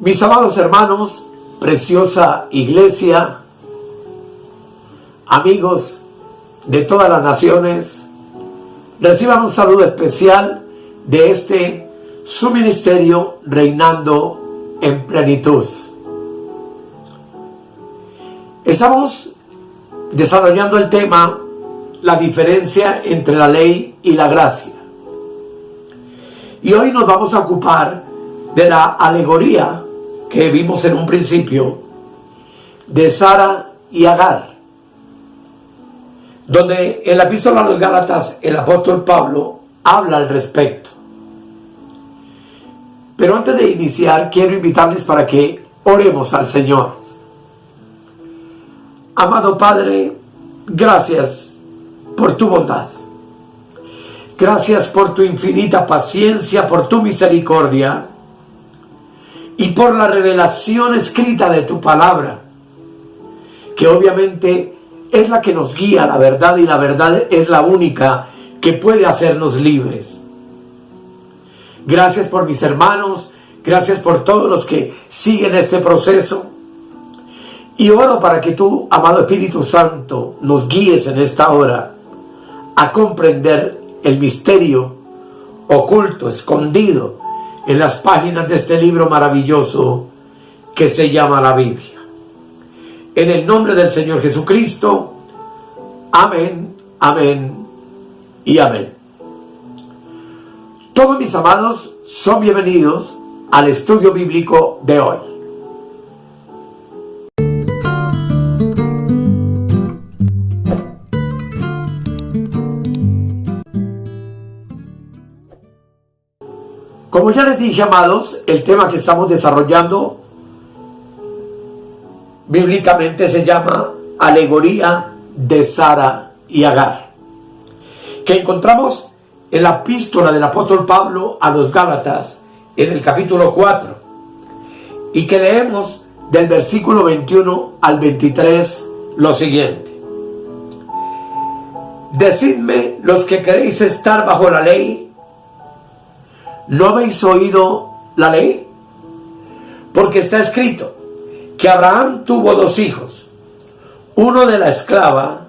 Mis amados hermanos, preciosa iglesia, amigos de todas las naciones, reciban un saludo especial de su ministerio Reinando en Plenitud. Estamos desarrollando el tema, la diferencia entre la ley y la gracia. Y hoy nos vamos a ocupar de la alegoría que vimos en un principio de Sara y Agar, donde en la epístola a los Gálatas el apóstol Pablo habla al respecto. Pero antes de iniciar, quiero invitarles para que oremos al Señor. Amado Padre, gracias por tu bondad. Gracias por tu infinita paciencia, por tu misericordia y por la revelación escrita de tu palabra, que obviamente es la que nos guía a la verdad, y la verdad es la única que puede hacernos libres. Gracias por mis hermanos, gracias por todos los que siguen este proceso, y oro para que tú, amado Espíritu Santo, nos guíes en esta hora a comprender el misterio oculto, escondido en las páginas de este libro maravilloso que se llama la Biblia. En el nombre del Señor Jesucristo, amén, amén y amén. Todos mis amados son bienvenidos al estudio bíblico de hoy. Como ya les dije, amados, el tema que estamos desarrollando bíblicamente se llama alegoría de Sara y Agar, que encontramos en la epístola del apóstol Pablo a los Gálatas en el capítulo 4, y que leemos del versículo 21 al 23 lo siguiente: Decidme, los que queréis estar bajo la ley, ¿no habéis oído la ley? Porque está escrito que Abraham tuvo dos hijos, uno de la esclava,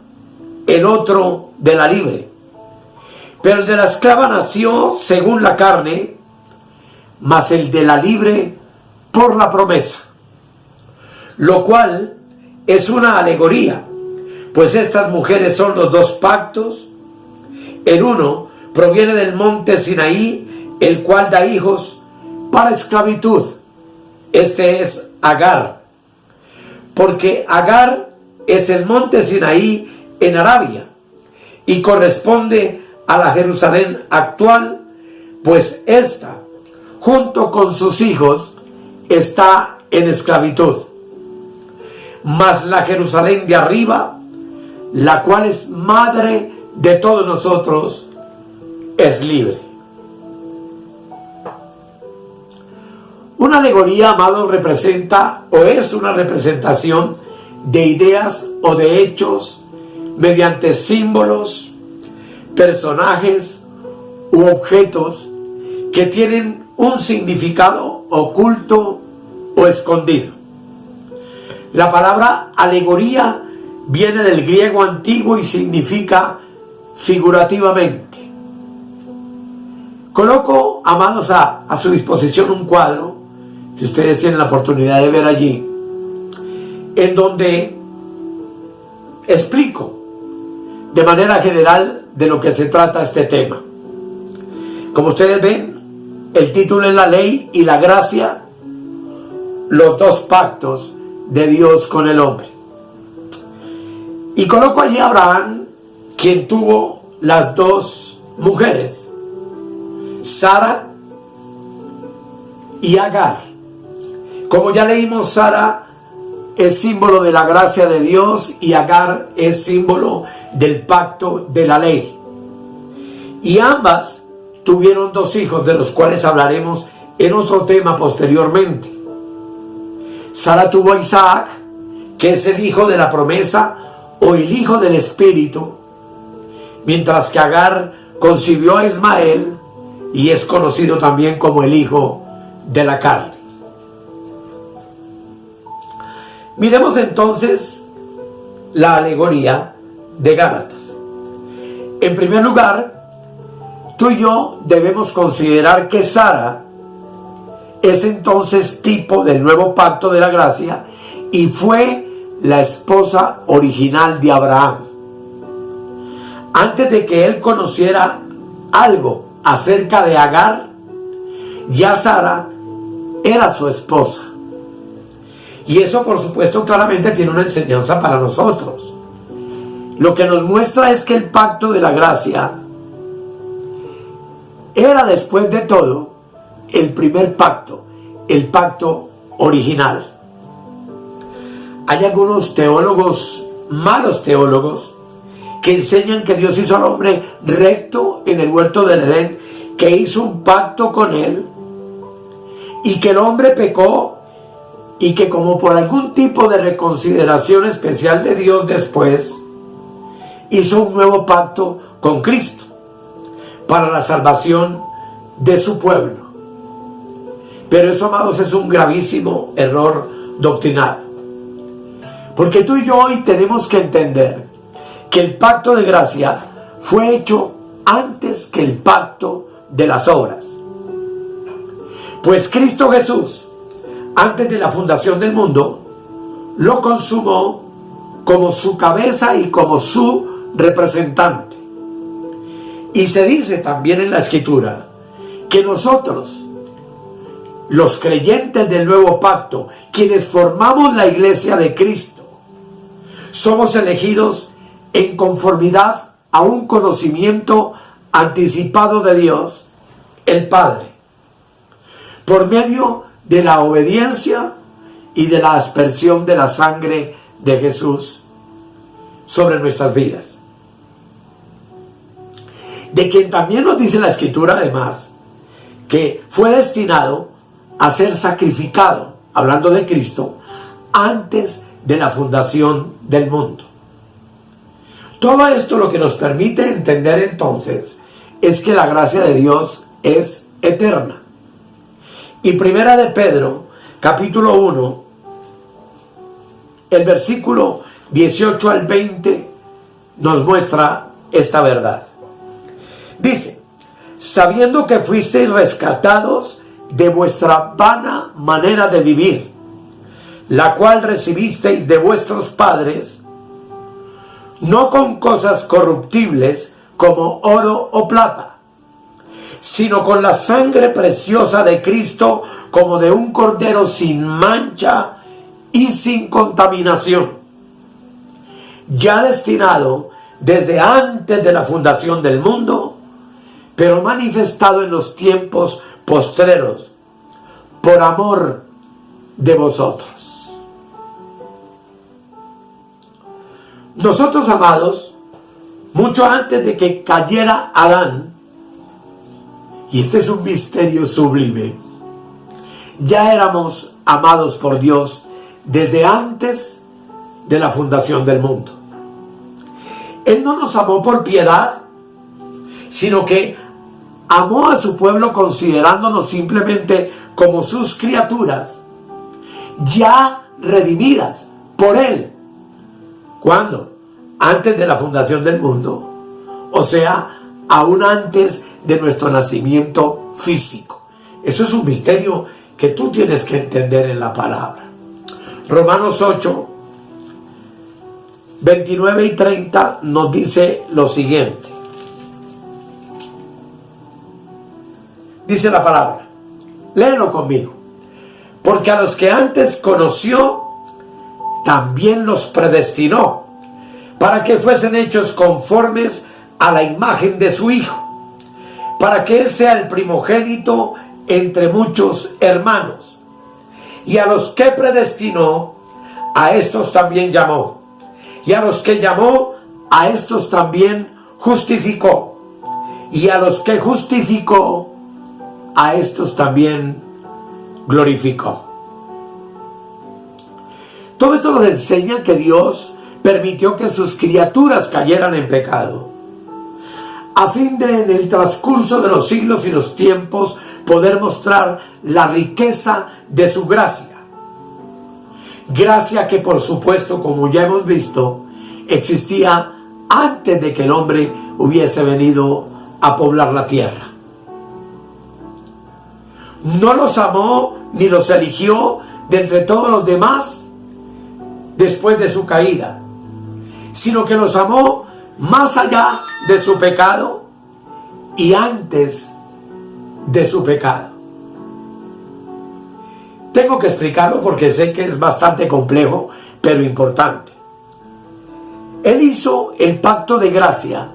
el otro de la libre. Pero el de la esclava nació según la carne, mas el de la libre por la promesa. Lo cual es una alegoría, pues estas mujeres son los dos pactos. El uno proviene del monte Sinaí, el cual da hijos para esclavitud. Este es Agar, porque Agar es el monte Sinaí en Arabia y corresponde a la Jerusalén actual, pues ésta, junto con sus hijos, está en esclavitud. Mas la Jerusalén de arriba, la cual es madre de todos nosotros, es libre. Una alegoría, amados, representa o es una representación de ideas o de hechos mediante símbolos, personajes u objetos que tienen un significado oculto o escondido. La palabra alegoría viene del griego antiguo y significa figurativamente. Coloco, amados, a su disposición un cuadro que ustedes tienen la oportunidad de ver allí, en donde explico de manera general de lo que se trata este tema. Como ustedes ven, el título es La ley y la gracia, los dos pactos de Dios con el hombre. Y coloco allí a Abraham, quien tuvo las dos mujeres, Sara y Agar. Como ya leímos, Sara es símbolo de la gracia de Dios y Agar es símbolo del pacto de la ley. Y ambas tuvieron dos hijos, de los cuales hablaremos en otro tema posteriormente. Sara tuvo a Isaac, que es el hijo de la promesa o el hijo del espíritu, mientras que Agar concibió a Ismael y es conocido también como el hijo de la carne. Miremos entonces la alegoría de Gálatas. En primer lugar, tú y yo debemos considerar que Sara es entonces tipo del nuevo pacto de la gracia y fue la esposa original de Abraham. Antes de que él conociera algo acerca de Agar, ya Sara era su esposa. Y eso, por supuesto, claramente tiene una enseñanza para nosotros. Lo que nos muestra es que el pacto de la gracia era, después de todo, el primer pacto, el pacto original. Hay algunos teólogos, malos teólogos, que enseñan que Dios hizo al hombre recto en el huerto del Edén, que hizo un pacto con él, y que el hombre pecó, y que como por algún tipo de reconsideración especial de Dios después, hizo un nuevo pacto con Cristo para la salvación de su pueblo. Pero eso, amados, es un gravísimo error doctrinal. Porque tú y yo hoy tenemos que entender que el pacto de gracia fue hecho antes que el pacto de las obras. Pues Cristo Jesús, antes de la fundación del mundo, lo consumó como su cabeza y como su representante. Y se dice también en la Escritura que nosotros, los creyentes del nuevo pacto, quienes formamos la iglesia de Cristo, somos elegidos en conformidad a un conocimiento anticipado de Dios, el Padre, por medio de la obediencia y de la aspersión de la sangre de Jesús sobre nuestras vidas. De quien también nos dice la Escritura, además, que fue destinado a ser sacrificado, hablando de Cristo, antes de la fundación del mundo. Todo esto lo que nos permite entender entonces es que la gracia de Dios es eterna. Y primera de Pedro, capítulo 1, el versículo 18 al 20 nos muestra esta verdad. Dice: sabiendo que fuisteis rescatados de vuestra vana manera de vivir, la cual recibisteis de vuestros padres, no con cosas corruptibles como oro o plata, sino con la sangre preciosa de Cristo, como de un cordero sin mancha y sin contaminación, ya destinado desde antes de la fundación del mundo, pero manifestado en los tiempos postreros, por amor de vosotros. Nosotros, amados, mucho antes de que cayera Adán, y este es un misterio sublime, ya éramos amados por Dios desde antes de la fundación del mundo. Él no nos amó por piedad, sino que amó a su pueblo considerándonos simplemente como sus criaturas, ya redimidas por Él. ¿Cuándo? Antes de la fundación del mundo. O sea, aún antes de nuestro nacimiento físico. Eso es un misterio que tú tienes que entender en la palabra. Romanos 8, 29 y 30 nos dice lo siguiente. Dice la palabra, léelo conmigo. Porque a los que antes conoció, también los predestinó, para que fuesen hechos conformes a la imagen de su Hijo, para que Él sea el primogénito entre muchos hermanos. Y a los que predestinó, a estos también llamó. Y a los que llamó, a estos también justificó. Y a los que justificó, a estos también glorificó. Todo esto nos enseña que Dios permitió que sus criaturas cayeran en pecado, a fin de, en el transcurso de los siglos y los tiempos, poder mostrar la riqueza de su gracia. Gracia que, por supuesto, como ya hemos visto, existía antes de que el hombre hubiese venido a poblar la tierra. No los amó ni los eligió de entre todos los demás después de su caída, sino que los amó más allá de su pecado y antes de su pecado. Tengo que explicarlo porque sé que es bastante complejo, pero importante. Él hizo el pacto de gracia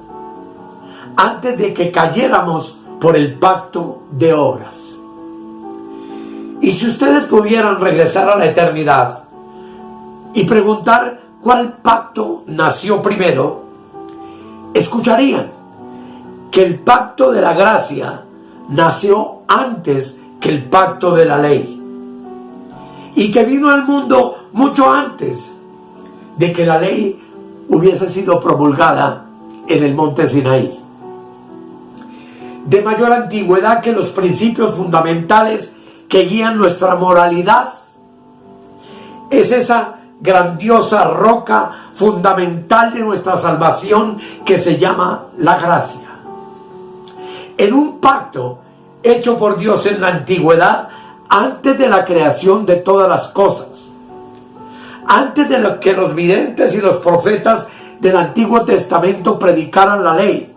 antes de que cayéramos por el pacto de obras. Y si ustedes pudieran regresar a la eternidad y preguntar cuál pacto nació primero, escucharían que el pacto de la gracia nació antes que el pacto de la ley, y que vino al mundo mucho antes de que la ley hubiese sido promulgada en el monte Sinaí. De mayor antigüedad que los principios fundamentales que guían nuestra moralidad, es esa grandiosa roca fundamental de nuestra salvación que se llama la gracia. En un pacto hecho por Dios en la antigüedad, antes de la creación de todas las cosas, antes de lo que los videntes y los profetas del Antiguo Testamento predicaran la ley,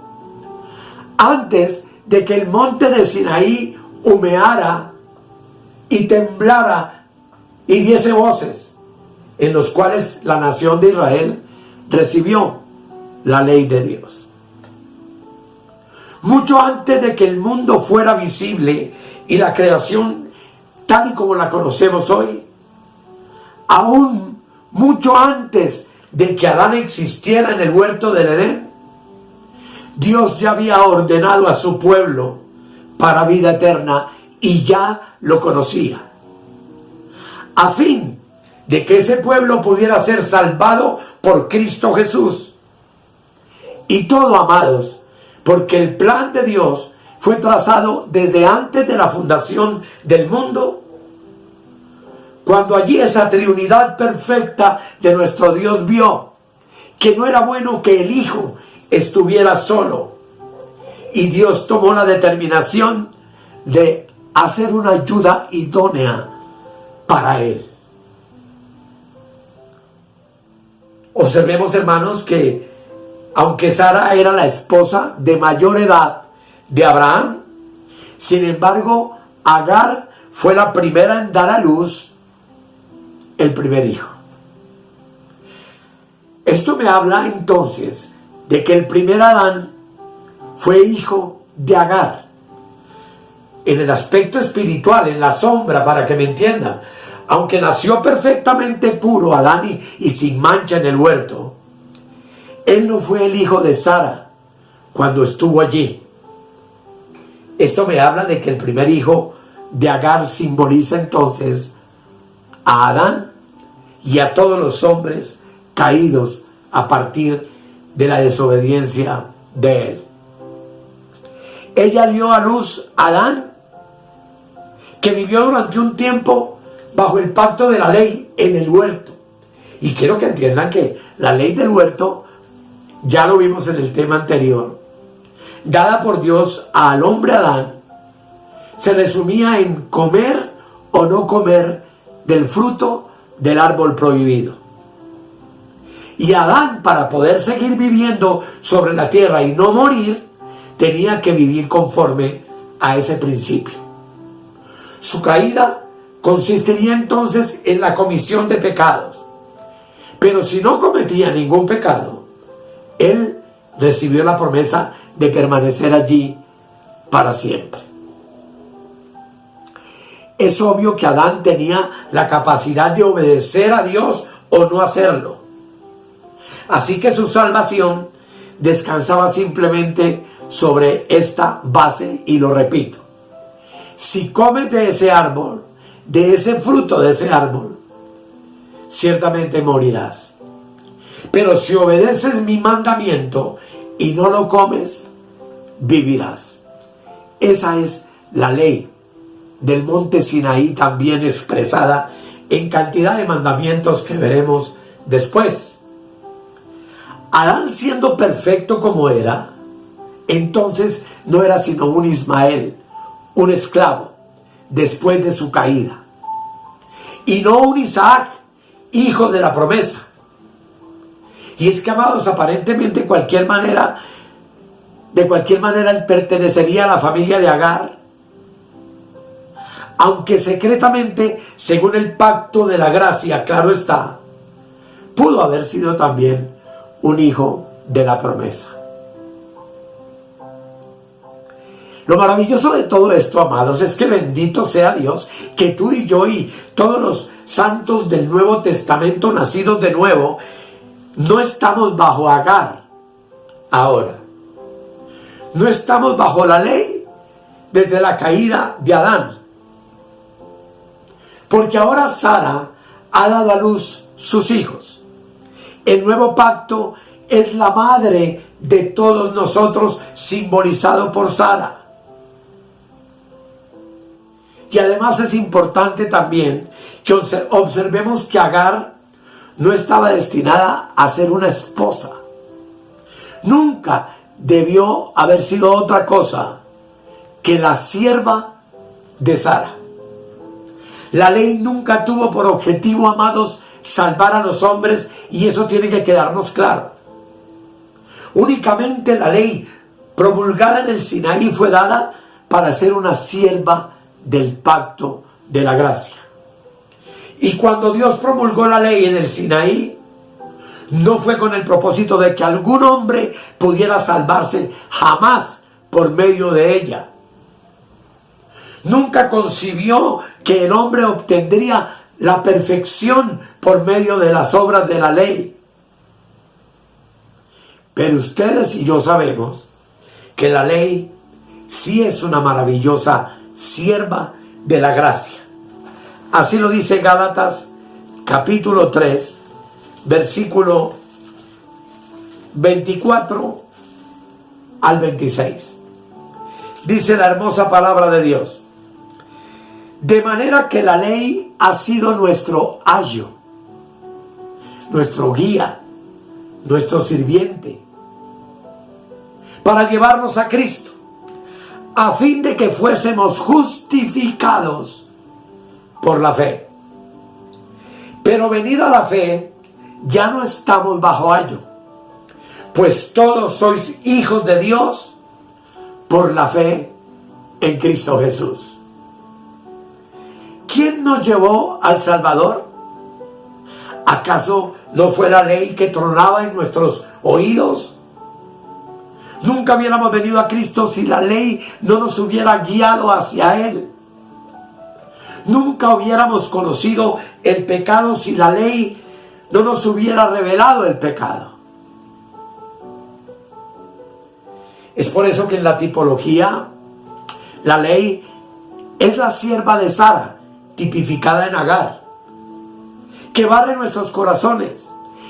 antes de que el monte de Sinaí humeara y temblara y diese voces, en los cuales la nación de Israel recibió la ley de Dios. Mucho antes de que el mundo fuera visible y la creación tal y como la conocemos hoy, aún mucho antes de que Adán existiera en el huerto del Edén, Dios ya había ordenado a su pueblo para vida eterna y ya lo conocía, a fin de que ese pueblo pudiera ser salvado por Cristo Jesús. Y todo, amados, porque el plan de Dios fue trazado desde antes de la fundación del mundo, cuando allí esa triunidad perfecta de nuestro Dios vio que no era bueno que el Hijo estuviera solo, y Dios tomó la determinación de hacer una ayuda idónea para él. Observemos, hermanos, que aunque Sara era la esposa de mayor edad de Abraham, sin embargo, Agar fue la primera en dar a luz el primer hijo. Esto me habla entonces de que el primer Adán fue hijo de Agar. En el aspecto espiritual, en la sombra, para que me entiendan, aunque nació perfectamente puro Adán y sin mancha en el huerto, él no fue el hijo de Sara cuando estuvo allí. Esto me habla de que el primer hijo de Agar simboliza entonces a Adán y a todos los hombres caídos a partir de la desobediencia de él. Ella dio a luz a Adán, que vivió durante un tiempo bajo el pacto de la ley en el huerto. Y quiero que entiendan que la ley del huerto, ya lo vimos en el tema anterior, dada por Dios al hombre Adán, se resumía en comer o no comer del fruto del árbol prohibido. Y Adán, para poder seguir viviendo sobre la tierra y no morir, tenía que vivir conforme a ese principio. Su caída consistiría entonces en la comisión de pecados. Pero si no cometía ningún pecado, él recibió la promesa de permanecer allí para siempre. Es obvio que Adán tenía la capacidad de obedecer a Dios o no hacerlo. Así que su salvación descansaba simplemente sobre esta base, y lo repito: si comes de ese árbol, de ese fruto de ese árbol, ciertamente morirás. Pero si obedeces mi mandamiento y no lo comes, vivirás. Esa es la ley del monte Sinaí, también expresada en cantidad de mandamientos que veremos después. Adán, siendo perfecto como era, entonces no era sino un Ismael, un esclavo, después de su caída, y no un Isaac, hijo de la promesa. Y es que, amados, aparentemente de cualquier manera él pertenecería a la familia de Agar, aunque secretamente, según el pacto de la gracia, claro está, pudo haber sido también un hijo de la promesa. Lo maravilloso de todo esto, amados, es que bendito sea Dios, que tú y yo y todos los santos del Nuevo Testamento nacidos de nuevo, no estamos bajo Agar ahora. No estamos bajo la ley desde la caída de Adán. Porque ahora Sara ha dado a luz sus hijos. El nuevo pacto es la madre de todos nosotros, simbolizado por Sara. Y además es importante también que observemos que Agar no estaba destinada a ser una esposa. Nunca debió haber sido otra cosa que la sierva de Sara. La ley nunca tuvo por objetivo, amados, salvar a los hombres, y eso tiene que quedarnos claro. Únicamente la ley promulgada en el Sinaí fue dada para ser una sierva del pacto de la gracia. Y cuando Dios promulgó la ley en el Sinaí, no fue con el propósito de que algún hombre pudiera salvarse jamás por medio de ella. Nunca concibió que el hombre obtendría la perfección por medio de las obras de la ley. Pero ustedes y yo sabemos que la ley sí es una maravillosa sierva de la gracia. Así lo dice Gálatas capítulo 3, versículo 24 al 26. Dice la hermosa palabra de Dios: de manera que la ley ha sido nuestro ayo, nuestro guía, nuestro sirviente, para llevarnos a Cristo, a fin de que fuésemos justificados por la fe. Pero venida la fe, ya no estamos bajo ayo, pues todos sois hijos de Dios por la fe en Cristo Jesús. ¿Quién nos llevó al Salvador? ¿Acaso no fue la ley que tronaba en nuestros oídos? Nunca hubiéramos venido a Cristo si la ley no nos hubiera guiado hacia Él. Nunca hubiéramos conocido el pecado si la ley no nos hubiera revelado el pecado. Es por eso que en la tipología, la ley es la sierva de Sara, tipificada en Agar, que barre nuestros corazones,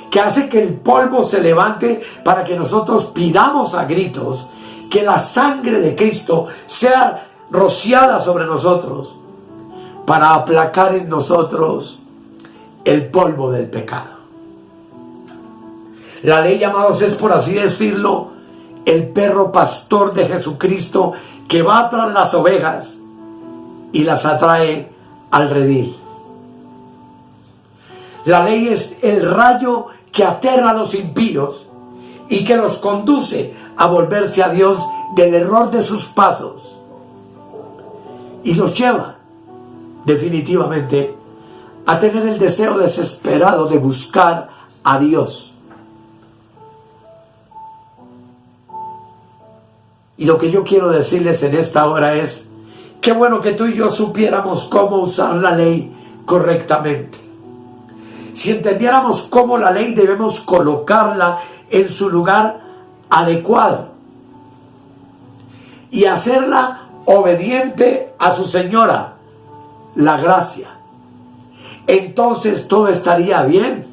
que hace que el polvo se levante para que nosotros pidamos a gritos que la sangre de Cristo sea rociada sobre nosotros, para aplacar en nosotros el polvo del pecado. La ley, amados, es, por así decirlo, el perro pastor de Jesucristo que va tras las ovejas y las atrae al redil. La ley es el rayo que aterra a los impíos y que los conduce a volverse a Dios del error de sus pasos, y los lleva definitivamente a tener el deseo desesperado de buscar a Dios. Y lo que yo quiero decirles en esta hora es: qué bueno que tú y yo supiéramos cómo usar la ley correctamente. Si entendiéramos cómo la ley debemos colocarla en su lugar adecuado y hacerla obediente a su señora, la gracia, entonces todo estaría bien,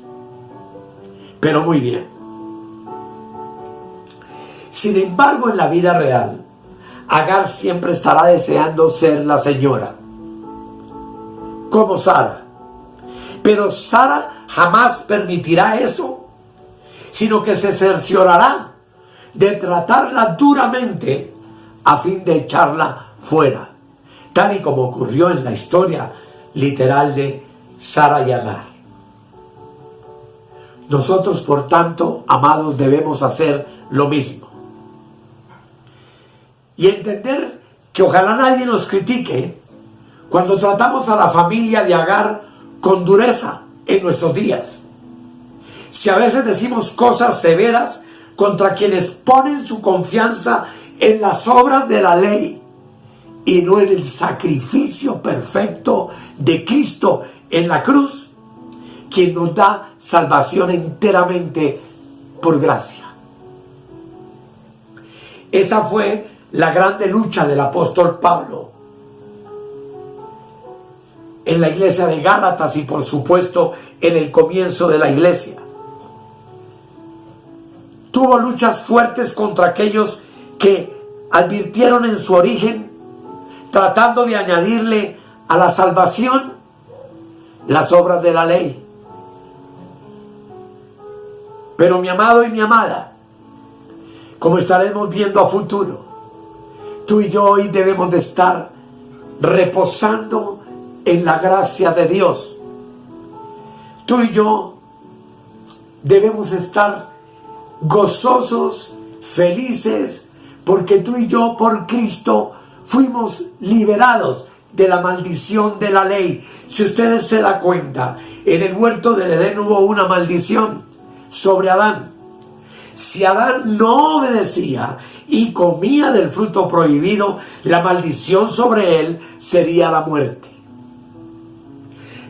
pero muy bien. Sin embargo, en la vida real, Agar siempre estará deseando ser la señora, como Sara. Pero Sara jamás permitirá eso, sino que se cerciorará de tratarla duramente a fin de echarla fuera, tal y como ocurrió en la historia literal de Sara y Agar. Nosotros, por tanto, amados, debemos hacer lo mismo. Y entender que ojalá nadie nos critique cuando tratamos a la familia de Agar con dureza en nuestros días. Si a veces decimos cosas severas contra quienes ponen su confianza en las obras de la ley y no en el sacrificio perfecto de Cristo en la cruz, quien nos da salvación enteramente por gracia. Esa fue la grande lucha del apóstol Pablo en la iglesia de Gálatas y por supuesto en el comienzo de la iglesia. Tuvo luchas fuertes contra aquellos que advirtieron en su origen, tratando de añadirle a la salvación las obras de la ley. Pero mi amado y mi amada, como estaremos viendo a futuro, tú y yo hoy debemos de estar reposando en la gracia de Dios. Tú y yo debemos estar gozosos, felices, porque tú y yo por Cristo fuimos liberados de la maldición de la ley. Si ustedes se dan cuenta, en el huerto del Edén hubo una maldición sobre Adán. Si Adán no obedecía y comía del fruto prohibido, la maldición sobre él sería la muerte.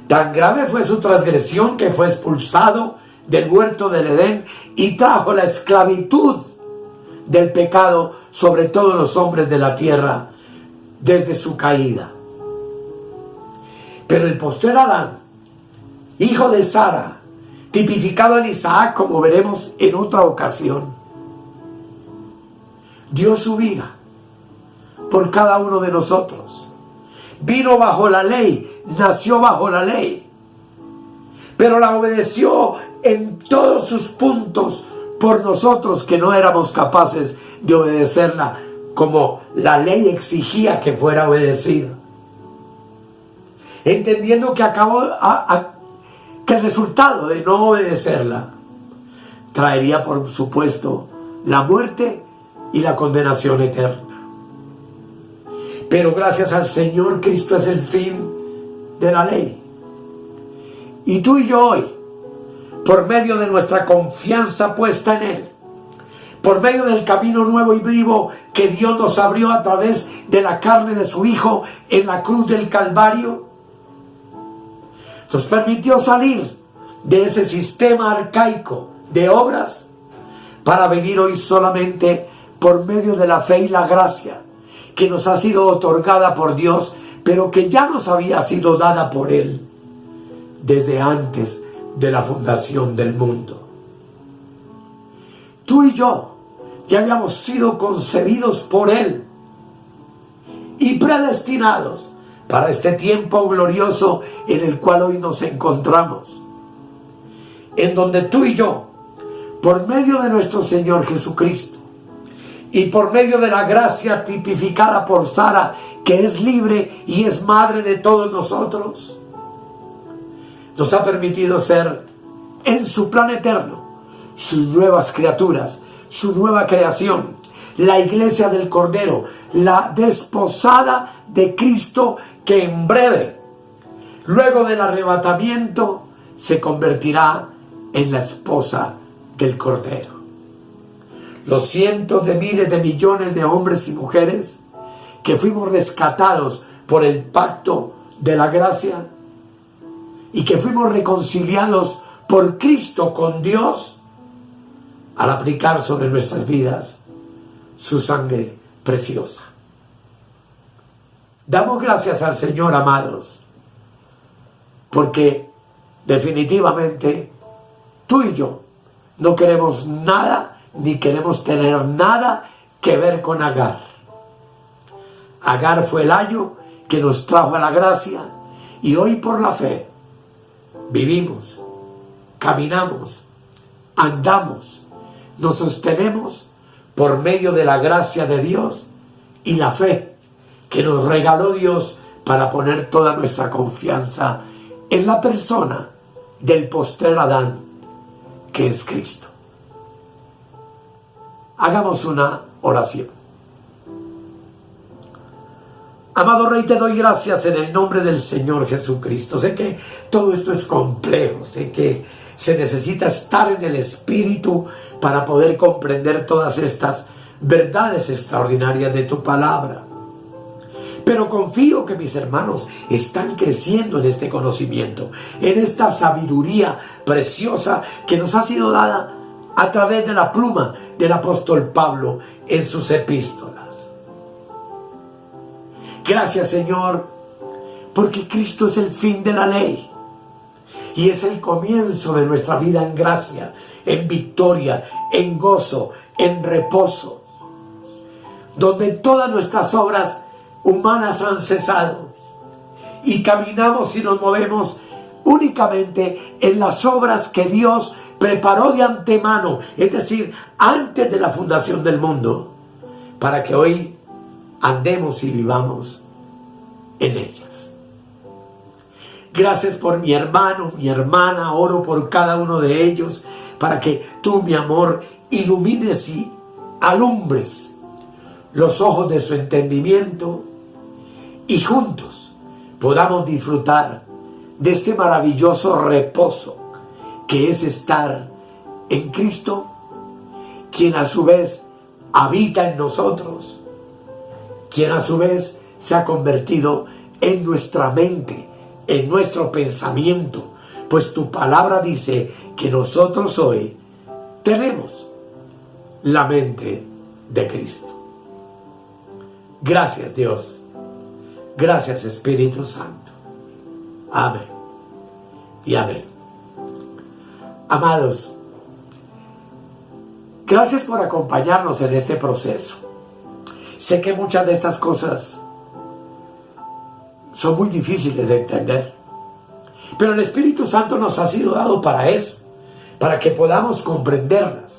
Tan grave fue su transgresión que fue expulsado del huerto del Edén y trajo la esclavitud del pecado sobre todos los hombres de la tierra desde su caída. Pero el postrer Adán, hijo de Sara, tipificado en Isaac, como veremos en otra ocasión, dio su vida por cada uno de nosotros. Vino bajo la ley, nació bajo la ley, pero la obedeció en todos sus puntos por nosotros que no éramos capaces de obedecerla como la ley exigía que fuera obedecida. Entendiendo que que el resultado de no obedecerla traería, por supuesto, la muerte y la condenación eterna. Pero gracias al Señor, Cristo es el fin de la ley. Y tú y yo hoy, por medio de nuestra confianza puesta en Él, por medio del camino nuevo y vivo que Dios nos abrió a través de la carne de su Hijo en la cruz del Calvario, nos permitió salir de ese sistema arcaico de obras para vivir hoy solamente por medio de la fe y la gracia que nos ha sido otorgada por Dios, pero que ya nos había sido dada por Él desde antes de la fundación del mundo. Tú y yo ya habíamos sido concebidos por Él y predestinados para este tiempo glorioso en el cual hoy nos encontramos, en donde tú y yo, por medio de nuestro Señor Jesucristo y por medio de la gracia tipificada por Sara, que es libre y es madre de todos nosotros, nos ha permitido ser en su plan eterno sus nuevas criaturas, su nueva creación, la iglesia del Cordero, la desposada de Cristo, que en breve, luego del arrebatamiento, se convertirá en la esposa del Cordero. Los cientos de miles de millones de hombres y mujeres que fuimos rescatados por el pacto de la gracia y que fuimos reconciliados por Cristo con Dios al aplicar sobre nuestras vidas su sangre preciosa. Damos gracias al Señor, amados, porque definitivamente tú y yo no queremos nada ni queremos tener nada que ver con Agar. Agar fue el ayo que nos trajo a la gracia y hoy por la fe vivimos, caminamos, andamos, nos sostenemos por medio de la gracia de Dios y la fe que nos regaló Dios para poner toda nuestra confianza en la persona del postrer Adán, que es Cristo. Hagamos una oración. Amado Rey, te doy gracias en el nombre del Señor Jesucristo. Sé que todo esto es complejo, sé que se necesita estar en el Espíritu para poder comprender todas estas verdades extraordinarias de tu palabra. Pero confío que mis hermanos están creciendo en este conocimiento, en esta sabiduría preciosa que nos ha sido dada a través de la pluma del apóstol Pablo en sus epístolas. Gracias, Señor, porque Cristo es el fin de la ley y es el comienzo de nuestra vida en gracia, en victoria, en gozo, en reposo, donde todas nuestras obras humanas han cesado y caminamos y nos movemos únicamente en las obras que Dios preparó de antemano, es decir, antes de la fundación del mundo, para que hoy andemos y vivamos en ellas. Gracias por mi hermano, mi hermana, oro por cada uno de ellos, para que tú, mi amor, ilumines y alumbres los ojos de su entendimiento y juntos podamos disfrutar de este maravilloso reposo que es estar en Cristo, quien a su vez habita en nosotros, quien a su vez se ha convertido en nuestra mente, en nuestro pensamiento, pues tu palabra dice que nosotros hoy tenemos la mente de Cristo. Gracias, Dios. Gracias, Espíritu Santo. Amén y amén. Amados, gracias por acompañarnos en este proceso. Sé que muchas de estas cosas son muy difíciles de entender, pero el Espíritu Santo nos ha sido dado para eso, para que podamos comprenderlas.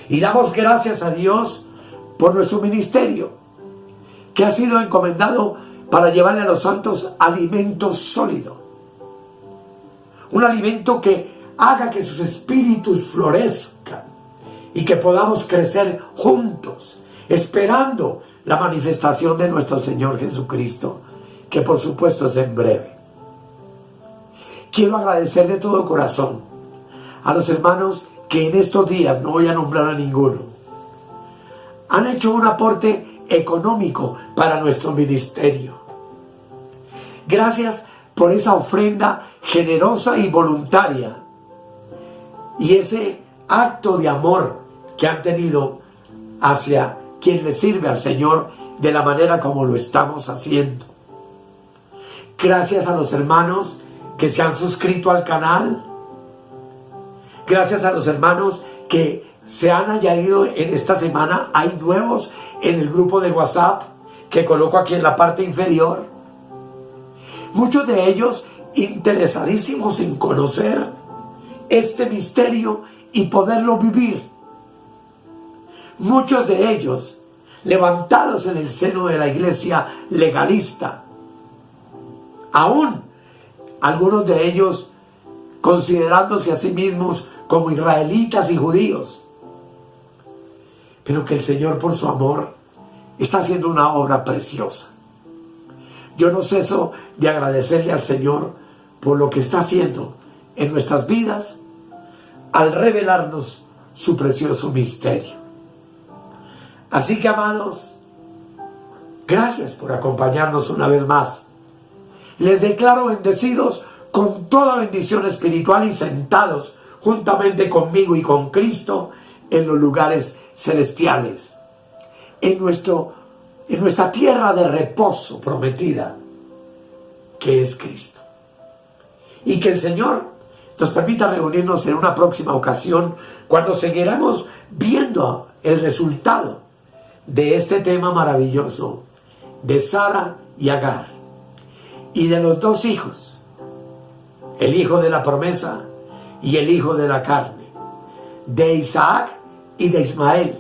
Y damos gracias a Dios por nuestro ministerio, que ha sido encomendado para llevarle a los santos alimento sólido. Un alimento que haga que sus espíritus florezcan y que podamos crecer juntos, esperando la manifestación de nuestro Señor Jesucristo, que por supuesto es en breve. Quiero agradecer de todo corazón a los hermanos que en estos días, no voy a nombrar a ninguno, han hecho un aporte económico para nuestro ministerio. Gracias por esa ofrenda generosa y voluntaria y ese acto de amor que han tenido hacia quien le sirve al Señor de la manera como lo estamos haciendo. Gracias a los hermanos que se han suscrito al canal. Gracias a los hermanos que se han añadido en esta semana. Hay nuevos en el grupo de WhatsApp que coloco aquí en la parte inferior. Muchos de ellos interesadísimos en conocer este misterio y poderlo vivir. Muchos de ellos levantados en el seno de la iglesia legalista. Aún algunos de ellos considerándose a sí mismos como israelitas y judíos. Pero que el Señor, por su amor, está haciendo una obra preciosa. Yo no ceso de agradecerle al Señor por lo que está haciendo en nuestras vidas al revelarnos su precioso misterio. Así que, amados, gracias por acompañarnos una vez más. Les declaro bendecidos con toda bendición espiritual y sentados juntamente conmigo y con Cristo en los lugares celestiales, en nuestra tierra de reposo prometida, que es Cristo. Y que el Señor nos permita reunirnos en una próxima ocasión, cuando seguiremos viendo el resultado de este tema maravilloso de Sara y Agar, y de los dos hijos, el hijo de la promesa y el hijo de la carne, de Isaac y de Ismael,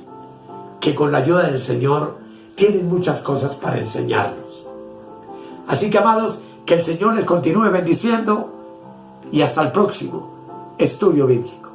que con la ayuda del Señor tienen muchas cosas para enseñarnos. Así que, amados, que el Señor les continúe bendiciendo y hasta el próximo estudio bíblico.